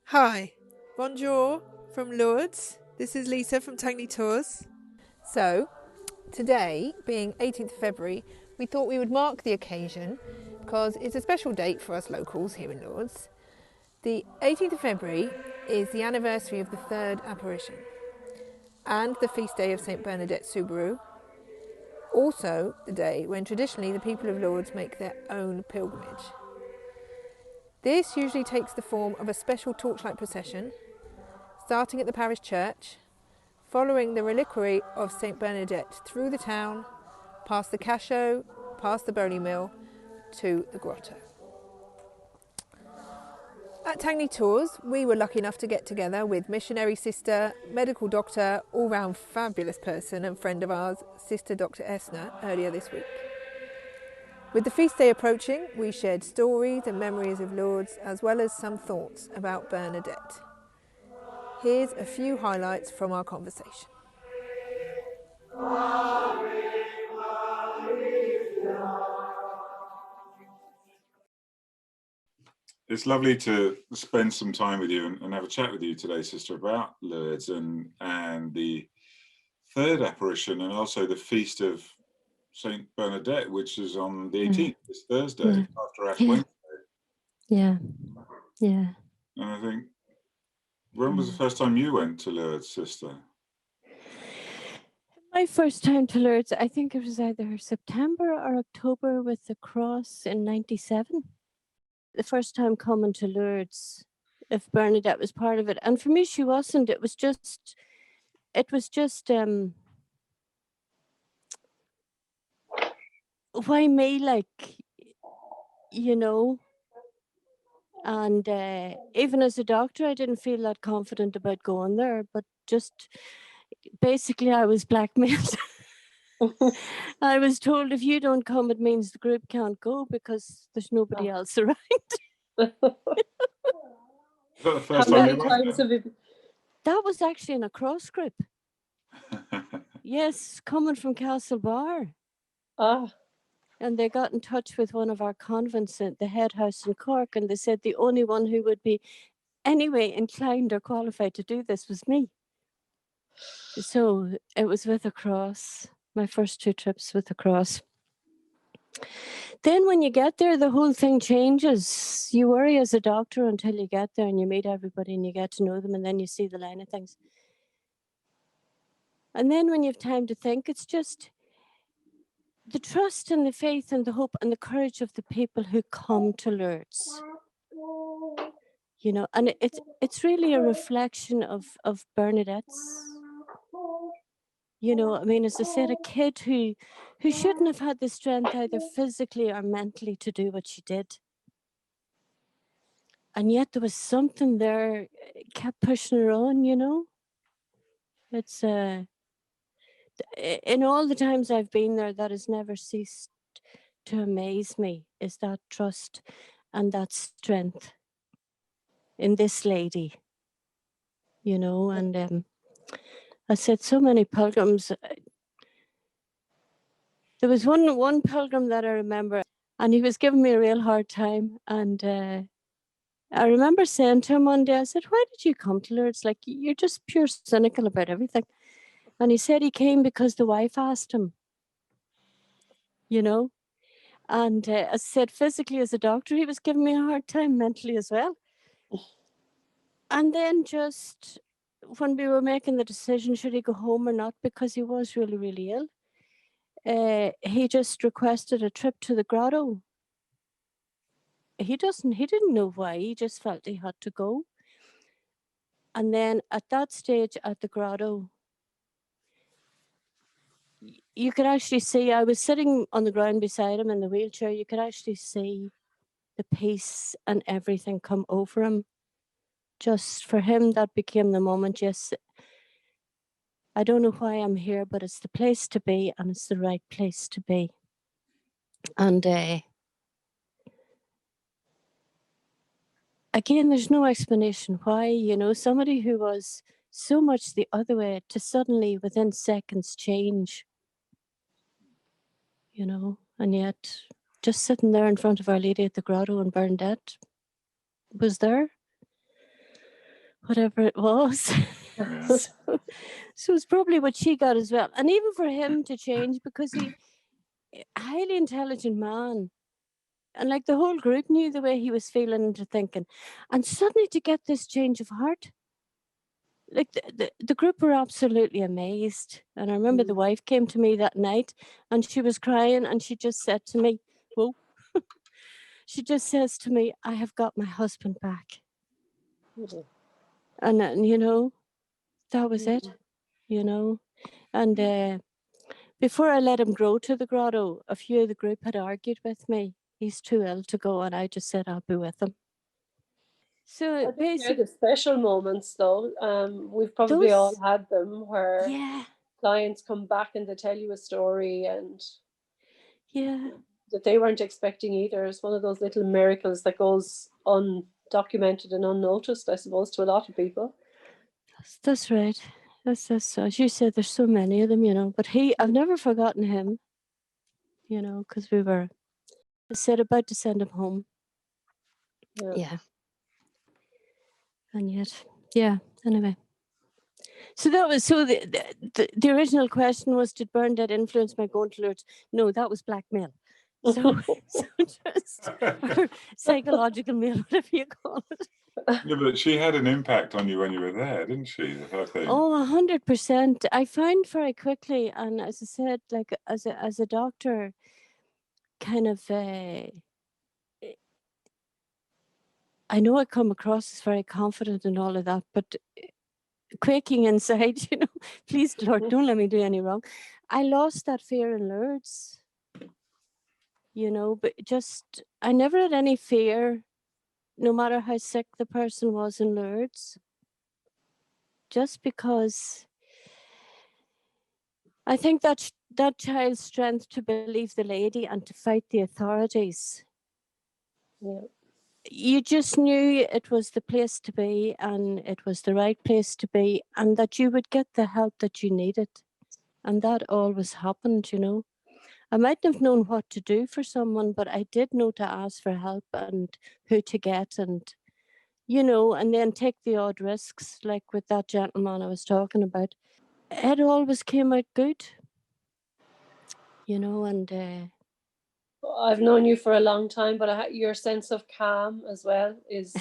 Hi, bonjour from Lourdes. This is Lisa from Tangney Tours. So, today, being 18th of February, we thought we would mark the occasion because it's a special date for us locals here in Lourdes. The 18th of February is the anniversary of the third apparition and the feast day of St. Bernadette Soubirous. Also, the day when traditionally the people of Lourdes make their own pilgrimage. This usually takes the form of a special torchlight procession, starting at the parish church, following the reliquary of St. Bernadette through the town, past the cachot, past the bony mill, to the grotto. At Tangney Tours, we were lucky enough to get together with missionary sister, medical doctor, all-round fabulous person and friend of ours, Sister Dr. Essner, earlier this week. With the feast day approaching, we shared stories and memories of Lourdes, as well as some thoughts about Bernadette. Here's a few highlights from our conversation. It's lovely to spend some time with you and have a chat with you today, Sister, about Lourdes and the third apparition, and also the feast of Saint Bernadette, which is on the 18th, this Thursday, after Ash Wednesday. Yeah. And I think, when was the first time you went to Lourdes, Sister? My first time to Lourdes, I think it was either September or October with the cross in 97. The first time coming to Lourdes, if Bernadette was part of it. And for me, she wasn't. It was just why me, like, you know? And even as a doctor, I didn't feel that confident about going there, but just basically I was blackmailed. I was told if you don't come, it means the group can't go because there's nobody else around. Was that the first How time many you times went have you been? That was actually in a cross group. there? Yes, coming from Castlebar. Ah, And they got in touch with one of our convents at the head house in Cork, and they said the only one who would be anyway inclined or qualified to do this was me. So it was with a cross, my first 2 trips with a cross. Then when you get there, the whole thing changes. You worry as a doctor until you get there and you meet everybody and you get to know them, and then you see the line of things. And then when you have time to think, it's just the trust and the faith and the hope and the courage of the people who come to Lourdes. You know, and it's really a reflection of Bernadette's. You know, I mean, as I said, a kid who shouldn't have had the strength either physically or mentally to do what she did. And yet there was something there, kept pushing her on, you know. It's in all the times I've been there, that has never ceased to amaze me, is that trust and that strength in this lady, you know. And I said so many pilgrims. There was one pilgrim that I remember, and he was giving me a real hard time. And I remember saying to him one day, I said, "Why did you come to Lourdes? Like, you're just pure cynical about everything." And he said he came because the wife asked him, you know. And as I said, physically as a doctor, he was giving me a hard time, mentally as well. And then just when we were making the decision, should he go home or not, because he was really, really ill, he just requested a trip to the grotto. He didn't know why, he just felt he had to go. And then at that stage at the grotto, you could actually see, I was sitting on the ground beside him in the wheelchair, you could actually see the peace and everything come over him. Just for him, that became the moment. Yes, I don't know why I'm here, but it's the place to be, and it's the right place to be. And again, there's no explanation why, you know, somebody who was so much the other way to suddenly within seconds change. you know, and yet just sitting there in front of Our Lady at the grotto, and Bernadette was there, whatever it was. Yeah. So it's probably what she got as well. And even for him to change, because he, a highly intelligent man, and like the whole group knew the way he was feeling and thinking, and suddenly to get this change of heart, like the group were absolutely amazed. And I remember the wife came to me that night and she was crying, and she just said to me, whoa, she just says to me, I have got my husband back. And you know, that was it, you know. And before I let him grow to the grotto, a few of the group had argued with me. He's too ill to go, and I just said I'll be with him. So I think they're basically, the special moments, though. We've probably all had them where clients come back and they tell you a story and that they weren't expecting either. It's one of those little miracles that goes undocumented and unnoticed, I suppose, to a lot of people. That's right. That's as you said, there's so many of them, you know. But I've never forgotten him, you know, because we were, I said, about to send him home. Yeah. And yet, anyway. So that was, so the original question was, did Bernadette influence my going to Lourdes? No, that was blackmail. So just psychological mail, whatever you call it. Yeah, but she had an impact on you when you were there, didn't she? Oh, 100%. I found very quickly, and as I said, like as a doctor, kind of, I know I come across as very confident and all of that, but quaking inside, you know, please, Lord, don't let me do any wrong. I lost that fear in Lourdes, you know, but just, I never had any fear, no matter how sick the person was in Lourdes, just because I think that child's strength to believe the lady and to fight the authorities. Yeah. You just knew it was the place to be, and it was the right place to be, and that you would get the help that you needed. And that always happened, you know. I mightn't have known what to do for someone, but I did know to ask for help and who to get, and, you know, and then take the odd risks, like with that gentleman I was talking about. It always came out good, you know, and I've known you for a long time, but your sense of calm as well is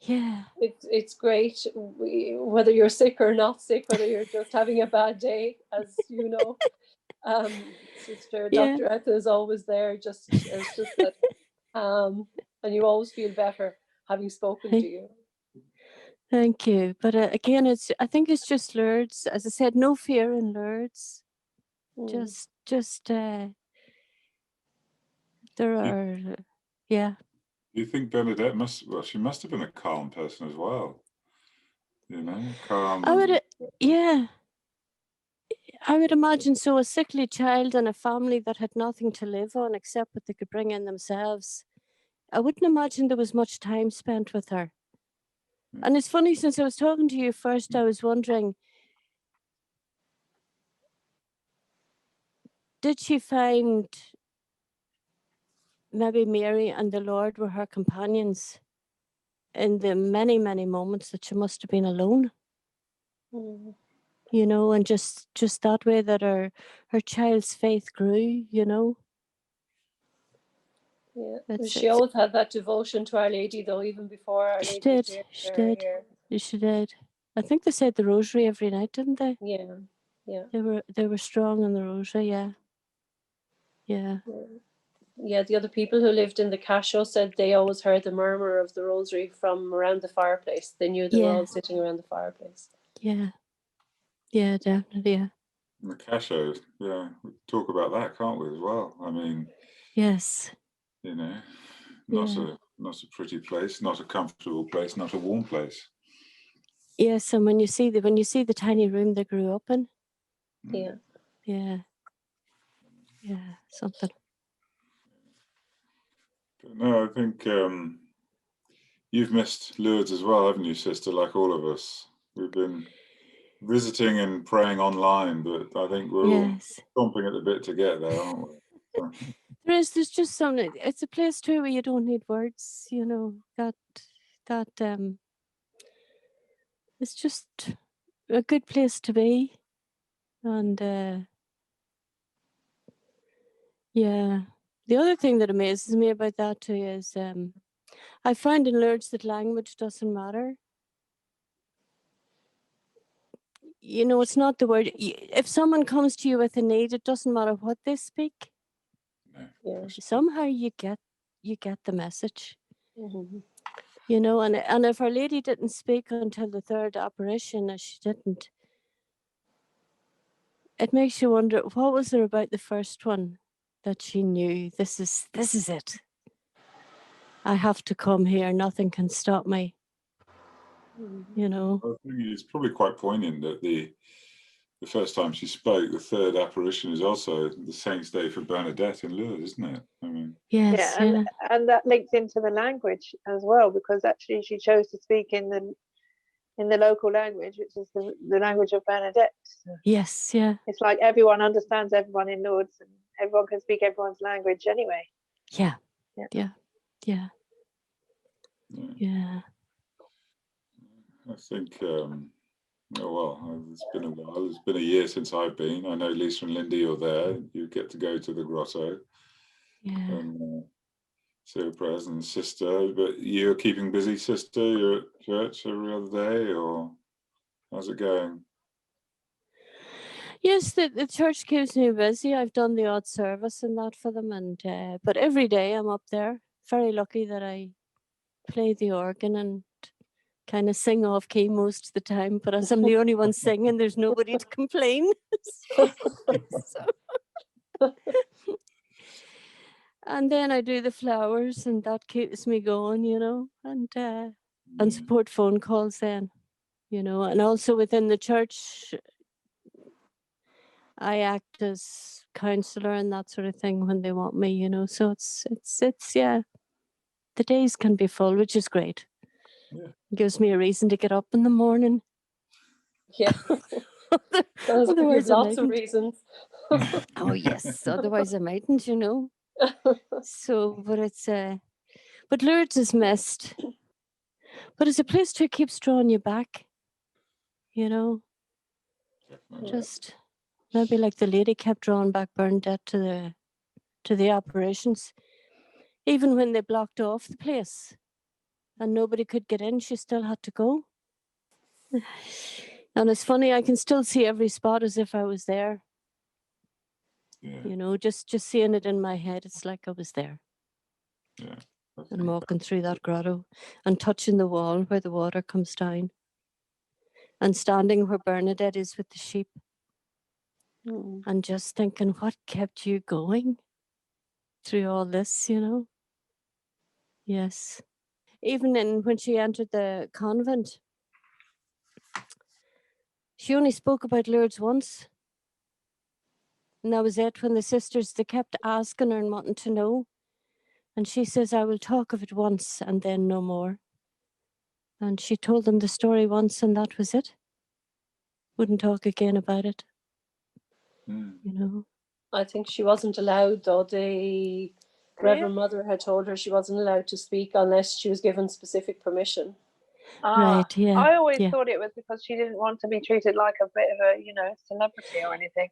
it's great. Whether you're sick or not sick, whether you're just having a bad day, as you know, Sister Dr. Eithna is always there, just that and you always feel better having spoken to you. Thank you. But again, I think it's just Lourdes. As I said, no fear in Lourdes. Just there are, You think Bernadette she must have been a calm person as well. You know, calm. I would imagine so. A sickly child and a family that had nothing to live on except what they could bring in themselves. I wouldn't imagine there was much time spent with her. And it's funny, since I was talking to you first, I was wondering, did she find maybe Mary and the Lord were her companions in the many, many moments that she must have been alone? You know, and just that way that her child's faith grew, you know. Yeah, she always had that devotion to Our Lady, though, even before Our Lady appeared to her here. She did. I think they said the rosary every night, didn't they? Yeah. They were strong in the rosary, yeah. Yeah, the other people who lived in the Casho said they always heard the murmur of the rosary from around the fireplace. They knew they were all sitting around the fireplace. Yeah, definitely, yeah. And the Casho, we talk about that, can't we, as well? I mean, yes, you know, not a pretty place, not a comfortable place, not a warm place. Yes, and when you see the tiny room they grew up in, yeah, something. But no, I think you've missed Lourdes as well, haven't you, sister? Like all of us, we've been visiting and praying online, but I think we're all chomping at the bit to get there, aren't we? There's just something. It's a place too where you don't need words. You know, that it's just a good place to be, and yeah. The other thing that amazes me about that too is I find in Lourdes that language doesn't matter. You know, it's not the word. If someone comes to you with a need, it doesn't matter what they speak. Yeah. Somehow you get the message. Mm-hmm. You know, and if Our Lady didn't speak until the third apparition, as she didn't, it makes you wonder, what was there about the first one that she knew, this is it. I have to come here. Nothing can stop me. You know. I think it's probably quite poignant that the first time she spoke, the third apparition, is also the Saint's Day for Bernadette in Lourdes, isn't it? I mean, yes, and that links into the language as well, because actually she chose to speak in the local language, which is the language of Bernadette. So yes, yeah. it's like everyone understands everyone in Lourdes, and everyone can speak everyone's language anyway. Yeah. I think, it's been a while. It's been a year since I've been. I know Lisa and Lindy, you're there. You get to go to the grotto. Yeah. And see her present, Sister. But you're keeping busy, Sister? You're at church every other day, or how's it going? Yes, the church keeps me busy. I've done the odd service and that for them, and but every day I'm up there. Very lucky that I play the organ and kind of sing off key most of the time. But as I'm the only one singing, there's nobody to complain. And then I do the flowers, and that keeps me going, you know, and support phone calls then, you know, and also within the church, I act as counsellor and that sort of thing when they want me, you know. So it's yeah, the days can be full, which is great. Yeah. It gives me a reason to get up in the morning. Yeah. Otherwise, lots of reasons. Oh yes, otherwise I mightn't, you know. So, but it's but Lourdes is missed. But it's a place that keeps drawing you back, you know. Just maybe like the lady kept drawing back Bernadette to the operations. Even when they blocked off the place and nobody could get in, she still had to go. And it's funny, I can still see every spot as if I was there. Yeah. You know, just seeing it in my head, it's like I was there. Yeah. And walking through that grotto and touching the wall where the water comes down. And standing where Bernadette is with the sheep. And just thinking, what kept you going through all this, you know? Yes. Even when she entered the convent, she only spoke about Lourdes once. And that was it. When the sisters, they kept asking her and wanting to know. And she says, I will talk of it once and then no more. And she told them the story once and that was it. Wouldn't talk again about it. You know? I think she wasn't allowed, though. The Reverend Mother had told her she wasn't allowed to speak unless she was given specific permission. Right, yeah. I always thought it was because she didn't want to be treated like a bit of a, you know, celebrity or anything.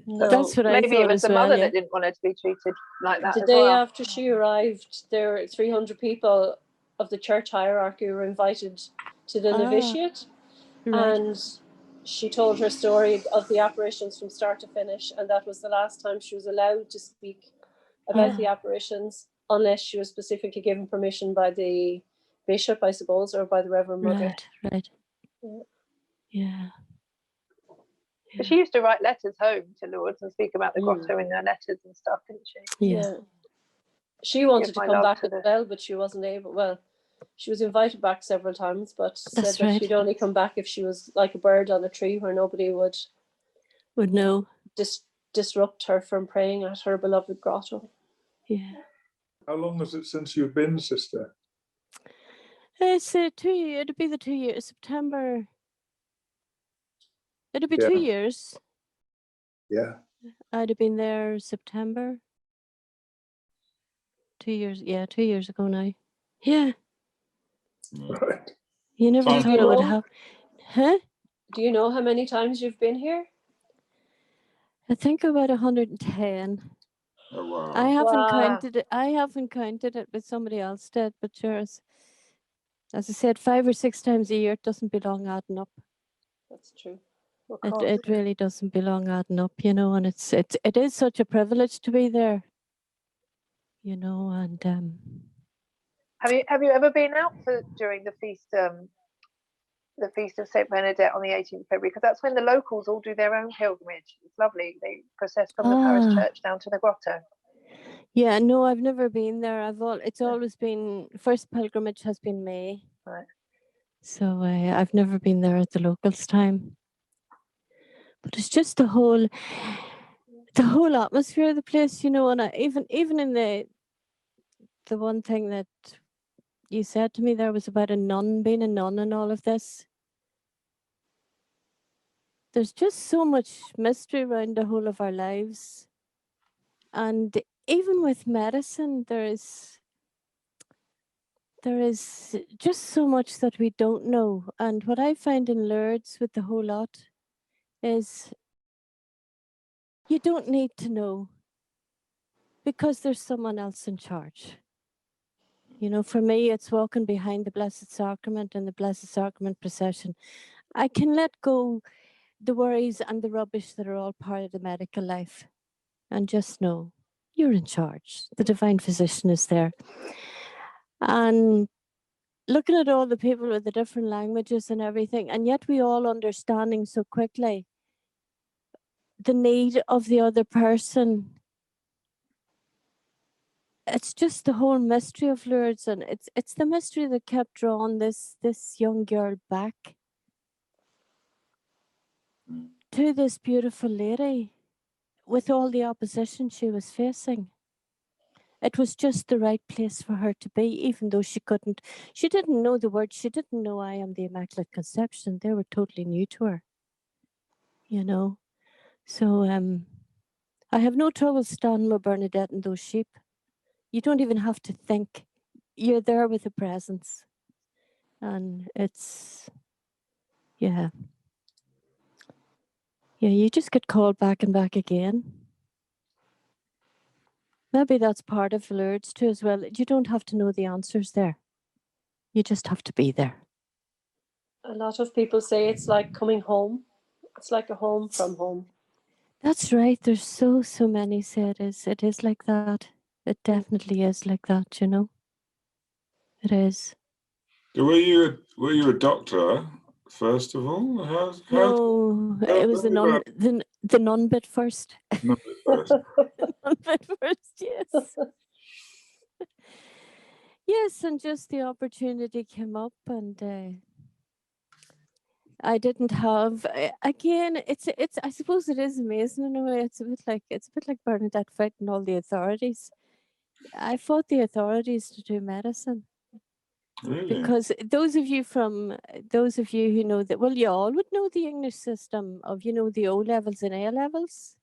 No. That's what I thought. Maybe it was the mother that didn't want her to be treated like that. The day after she arrived, there were 300 people of the church hierarchy were invited to the novitiate. Right. And she told her story of the apparitions from start to finish, and that was the last time she was allowed to speak about the apparitions, unless she was specifically given permission by the bishop, I suppose, or by the Reverend Mother. Right. Yeah. But she used to write letters home to Lourdes and speak about the grotto in her letters and stuff, didn't she? Yeah. She wanted to come back as well, but she wasn't able. Well, she was invited back several times, but said that she'd only come back if she was like a bird on a tree where nobody would know. Disrupt her from praying at her beloved grotto. Yeah. How long is it since you've been, Sister? It's 2 years. It'll be the 2 years. September It'll be Yeah. 2 years. Yeah. I'd have been there September. 2 years. Yeah, 2 years ago now. Yeah. Right. You never Time thought it would happen. Huh? Do you know how many times you've been here? I think about 110. Oh, wow. I haven't Wow. counted it. I haven't counted it, but somebody else did. But sure, as I said, 5 or 6 times a year, it doesn't belong adding up. That's true. It really doesn't belong adding up, you know. And it is such a privilege to be there, you know. And Have you ever been out during the feast of Saint Bernadette on the 18th of February? Because that's when the locals all do their own pilgrimage. It's lovely. They process from the parish church down to the grotto. Yeah, no, I've never been there. It's always been, first pilgrimage has been May. Right. So I've never been there at the locals' time. But it's just the whole atmosphere of the place, you know. And even in the one thing that you said to me there was about being a nun and all of this. There's just so much mystery around the whole of our lives. And even with medicine, there is just so much that we don't know. And what I find in Lourdes with the whole lot is you don't need to know, because there's someone else in charge. You know, for me, it's walking behind the Blessed Sacrament and the Blessed Sacrament procession. I can let go the worries and the rubbish that are all part of the medical life and just know you're in charge. The divine physician is there. And looking at all the people with the different languages and everything, and yet we all understanding so quickly the need of the other person. It's just the whole mystery of Lourdes, and it's the mystery that kept drawing this young girl back to this beautiful lady with all the opposition she was facing. It was just the right place for her to be, even though she didn't know the words, she didn't know I am the Immaculate Conception. They were totally new to her, you know. So I have no trouble standing with Bernadette and those sheep. You don't even have to think. You're there with the presence. And it's, yeah, you just get called back and back again. Maybe that's part of Lourdes too as well. You don't have to know the answers there. You just have to be there. A lot of people say it's like coming home. It's like a home from home. That's right. There's so many say it is like that. It definitely is like that, you know. It is. Were you a doctor first of all? No, it was the nun bit first. Not at first. The nun bit first, yes. Yes, and just the opportunity came up, and I didn't have. Again, it's. I suppose it is amazing in a way. It's a bit like Bernadette fighting all the authorities. I fought the authorities to do medicine. Really? Because those of you who know that, well, you all would know the English system of, you know, the O levels and A levels.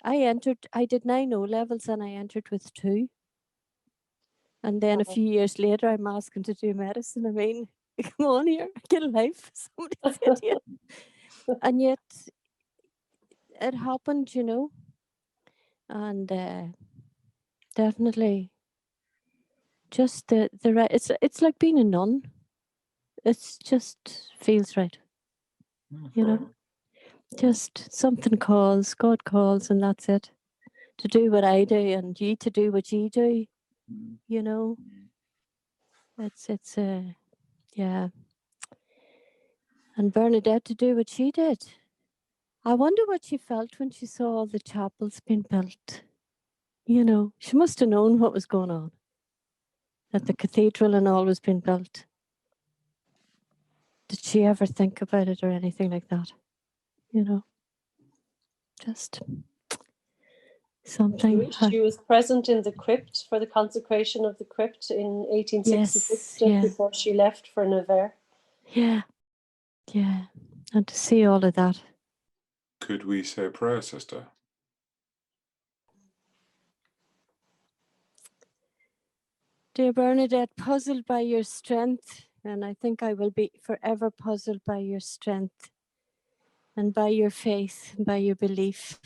I did 9 O levels and I entered with 2. And then a few years later, I'm asking to do medicine. I mean, come on here, get a life. Somebody said, yeah. And yet it happened, you know, and definitely just the right. It's like being a nun. It's just feels right. You know, just something calls, God calls, and that's it. To do what I do and you to do what you do, you know. It's yeah. And Bernadette to do what she did. I wonder what she felt when she saw all the chapels being built. You know, she must have known what was going on. That the cathedral and all was being built. Did she ever think about it or anything like that? You know, just something. She was present in the crypt for the consecration of the crypt in 1866, just before she left for Nevers. Yeah. and to see all of that. Could we say a prayer, Sister? Dear Bernadette, puzzled by your strength, and I think I will be forever puzzled by your strength and by your faith, and by your belief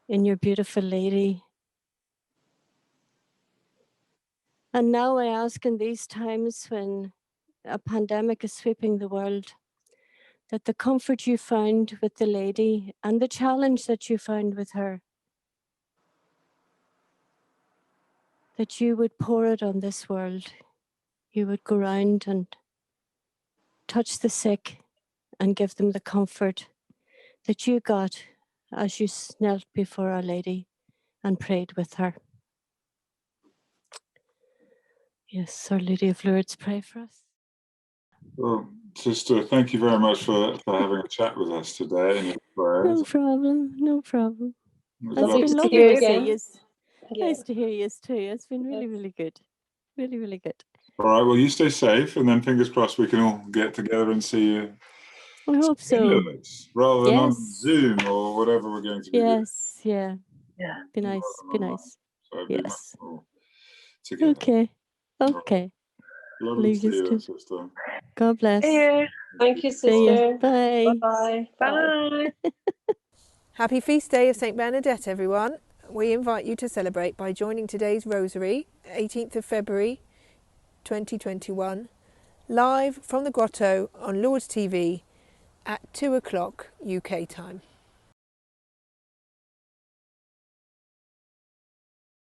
in your beautiful lady. And now I ask in these times when a pandemic is sweeping the world, that the comfort you found with the lady and the challenge that you found with her, that you would pour it on this world. You would go round and touch the sick and give them the comfort that you got as you knelt before Our Lady and prayed with her. Yes, Our Lady of Lourdes, pray for us. Well, Sister, thank you very much for having a chat with us today and your prayers. No problem, no problem. It was It's lovely been to lovely see you to again. see you. Yeah. Nice to hear you too. It's been really, really good. Really, really good. All right, well, you stay safe, and then fingers crossed we can all get together and see you. I hope so. Rather than on Yes. Zoom or whatever we're going to be doing. Yes, yeah. Yeah. Be nice, be nice. So it'd be much Yes. more together. Okay, okay. Lovely to see Leave you, you Sister. God bless. Thank you, See ya. Sister. Bye. Bye-bye. Bye. Happy Feast Day of St. Bernadette, everyone. We invite you to celebrate by joining today's Rosary, 18th of February 2021, live from the grotto on Lourdes TV at 2 o'clock UK time.